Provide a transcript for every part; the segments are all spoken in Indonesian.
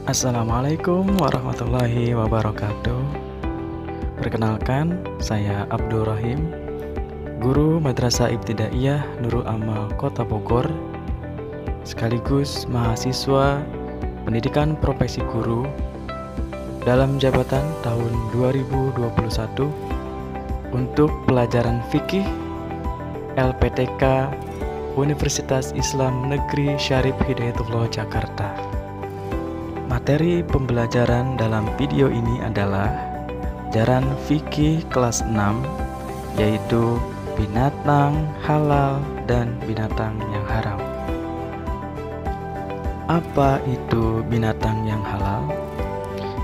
Assalamualaikum warahmatullahi wabarakatuh. Perkenalkan, saya Abdul Rahim, guru Madrasah Ibtidaiyah Nurul Amal Kota Bogor, sekaligus mahasiswa pendidikan profesi guru dalam jabatan tahun 2021 untuk pelajaran fikih LPTK Universitas Islam Negeri Syarif Hidayatullah Jakarta. Materi pembelajaran dalam video ini adalah pelajaran fikih kelas 6, yaitu binatang halal dan binatang yang haram. Apa itu binatang yang halal?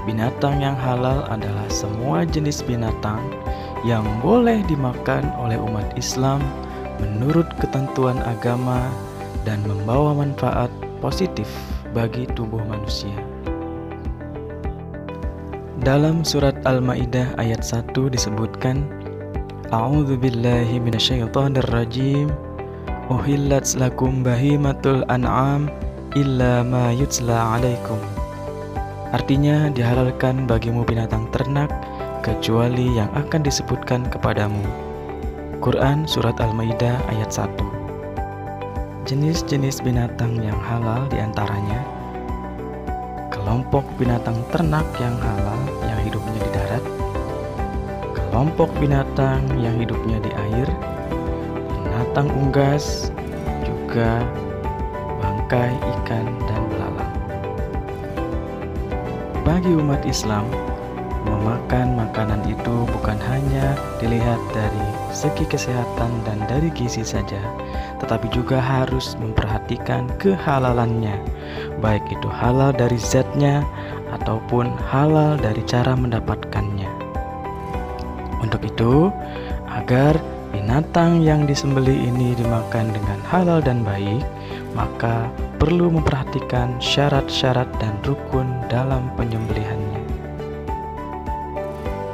Binatang yang halal adalah semua jenis binatang yang boleh dimakan oleh umat Islam menurut ketentuan agama dan membawa manfaat positif bagi tubuh manusia. Dalam surat Al-Maidah ayat 1 disebutkan, A'udzubillahi minasyaitonirrajim, uhillat lakum bahimatul an'am illa ma yutla alaikum. Artinya, dihalalkan bagimu binatang ternak kecuali yang akan disebutkan kepadamu. Quran surat Al-Maidah ayat 1. Jenis-jenis binatang yang halal diantaranya kelompok binatang ternak yang halal yang hidupnya di darat, kelompok binatang yang hidupnya di air, binatang unggas, juga bangkai ikan dan belalang. Bagi umat Islam, memakan makanan itu bukan hanya dilihat dari segi kesehatan dan dari gizi saja, tetapi juga harus memperhatikan kehalalannya, baik itu halal dari zatnya ataupun halal dari cara mendapatkannya. Untuk itu, agar binatang yang disembelih ini dimakan dengan halal dan baik, maka perlu memperhatikan syarat-syarat dan rukun dalam penyembelihannya.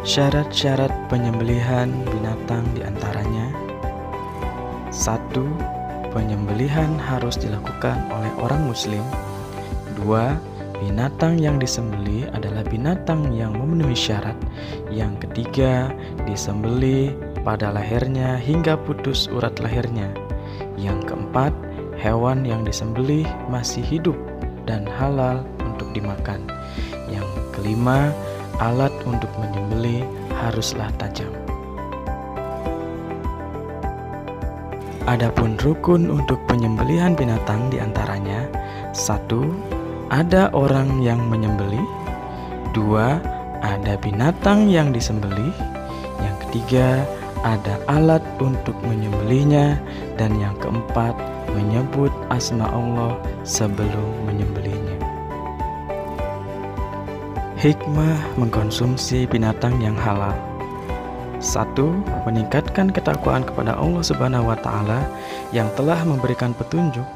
Syarat-syarat penyembelihan binatang diantaranya: 1. Penyembelihan harus dilakukan oleh orang muslim. 2. Binatang yang disembelih adalah binatang yang memenuhi syarat. Yang ketiga, disembelih pada lehernya hingga putus urat lehernya. Yang keempat, hewan yang disembelih masih hidup dan halal untuk dimakan. Yang kelima, alat untuk menyembelih haruslah tajam. Adapun rukun untuk penyembelihan binatang diantaranya: 1. Ada orang yang menyembelih. 2. Ada binatang yang disembelih. Yang ketiga, ada alat untuk menyembelihnya. Dan yang keempat, menyebut asma Allah sebelum menyembelihnya. Hikmah mengkonsumsi binatang yang halal. 1. Meningkatkan ketakwaan kepada Allah Subhanahu wa Ta'ala yang telah memberikan petunjuk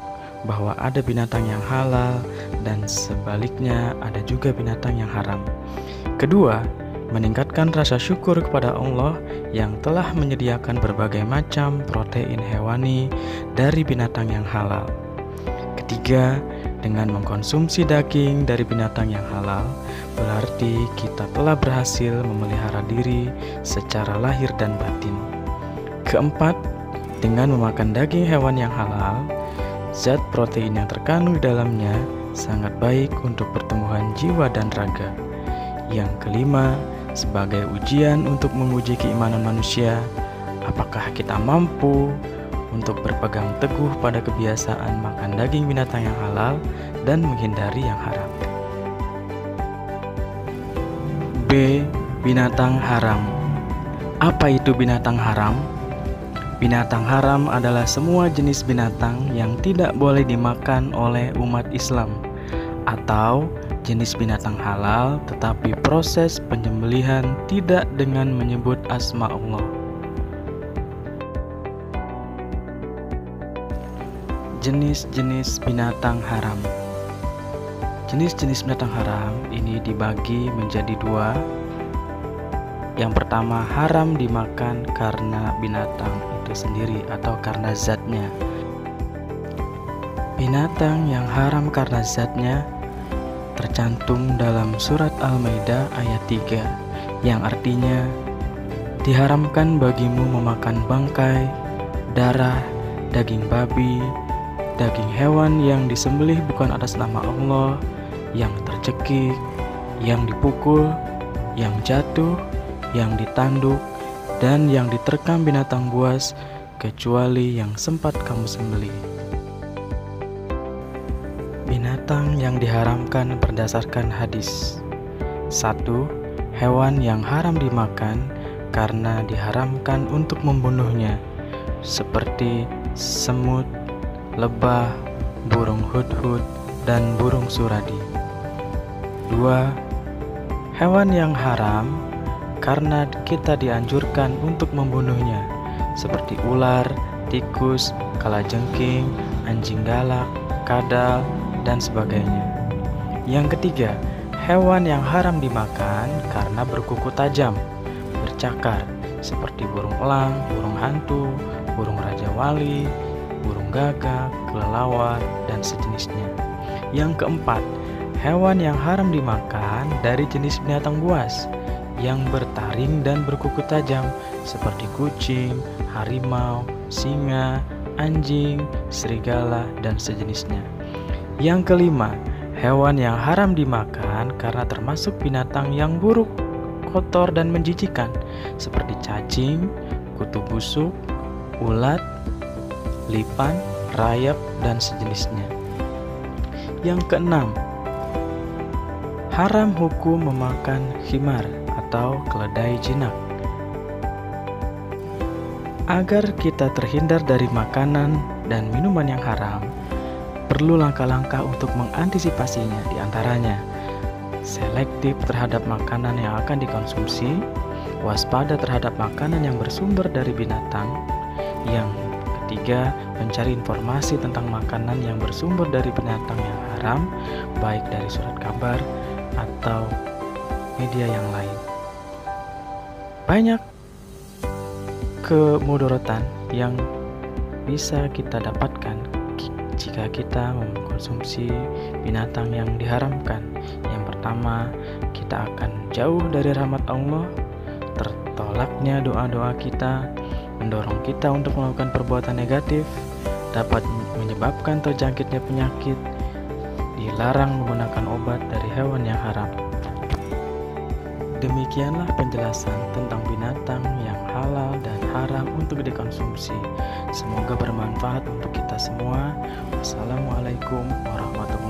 bahwa ada binatang yang halal dan sebaliknya ada juga binatang yang haram. Kedua, meningkatkan rasa syukur kepada Allah yang telah menyediakan berbagai macam protein hewani dari binatang yang halal. Ketiga, dengan mengkonsumsi daging dari binatang yang halal, berarti kita telah berhasil memelihara diri secara lahir dan batin. Keempat, dengan memakan daging hewan yang halal, zat protein yang terkandung di dalamnya sangat baik untuk pertumbuhan jiwa dan raga. Yang kelima, sebagai ujian untuk menguji keimanan manusia, apakah kita mampu untuk berpegang teguh pada kebiasaan makan daging binatang yang halal dan menghindari yang haram. B. Binatang haram. Apa itu binatang haram? Binatang haram adalah semua jenis binatang yang tidak boleh dimakan oleh umat Islam, atau jenis binatang halal tetapi proses penyembelihan tidak dengan menyebut asma Allah. Jenis-jenis binatang haram. Jenis-jenis binatang haram ini dibagi menjadi dua. Yang pertama, haram dimakan karena binatang itu sendiri atau karena zatnya. Binatang yang haram karena zatnya tercantum dalam surat Al-Maidah ayat 3 yang artinya, diharamkan bagimu memakan bangkai, darah, daging babi, daging hewan yang disembelih bukan atas nama Allah, yang tercekik, yang dipukul, yang jatuh, yang ditanduk, dan yang diterkam binatang buas, kecuali yang sempat kamu sembelih. Binatang yang diharamkan berdasarkan hadis. 1. Hewan yang haram dimakan karena diharamkan untuk membunuhnya, seperti semut, lebah, burung hudhud, dan burung suradi. 2. Hewan yang haram karena kita dianjurkan untuk membunuhnya, seperti ular, tikus, kalajengking, anjing galak, kadal, dan sebagainya. Yang ketiga, hewan yang haram dimakan karena berkuku tajam, bercakar, seperti burung elang, burung hantu, burung raja wali, burung gagak, kelelawar, dan sejenisnya. Yang keempat, hewan yang haram dimakan dari jenis binatang buas yang bertaring dan berkuku tajam, seperti kucing, harimau, singa, anjing, serigala, dan sejenisnya. Yang kelima, hewan yang haram dimakan karena termasuk binatang yang buruk, kotor, dan menjijikan, seperti cacing, kutu busuk, ulat, lipan, rayap, dan sejenisnya. Yang keenam, haram hukum memakan khimar atau keledai jinak. Agar kita terhindar dari makanan dan minuman yang haram, perlu langkah-langkah untuk mengantisipasinya, diantaranya selektif terhadap makanan yang akan dikonsumsi, waspada terhadap makanan yang bersumber dari binatang. Yang ketiga, mencari informasi tentang makanan yang bersumber dari binatang yang haram, baik dari surat kabar atau media yang lain. Banyak kemudorotan yang bisa kita dapatkan jika kita mengkonsumsi binatang yang diharamkan. Yang pertama, kita akan jauh dari rahmat Allah, tertolaknya doa-doa kita, mendorong kita untuk melakukan perbuatan negatif, dapat menyebabkan terjangkitnya penyakit, dilarang menggunakan obat dari hewan yang haram. Demikianlah penjelasan tentang binatang yang halal dan haram untuk dikonsumsi. Semoga bermanfaat untuk kita semua. Wassalamualaikum warahmatullahi wabarakatuh.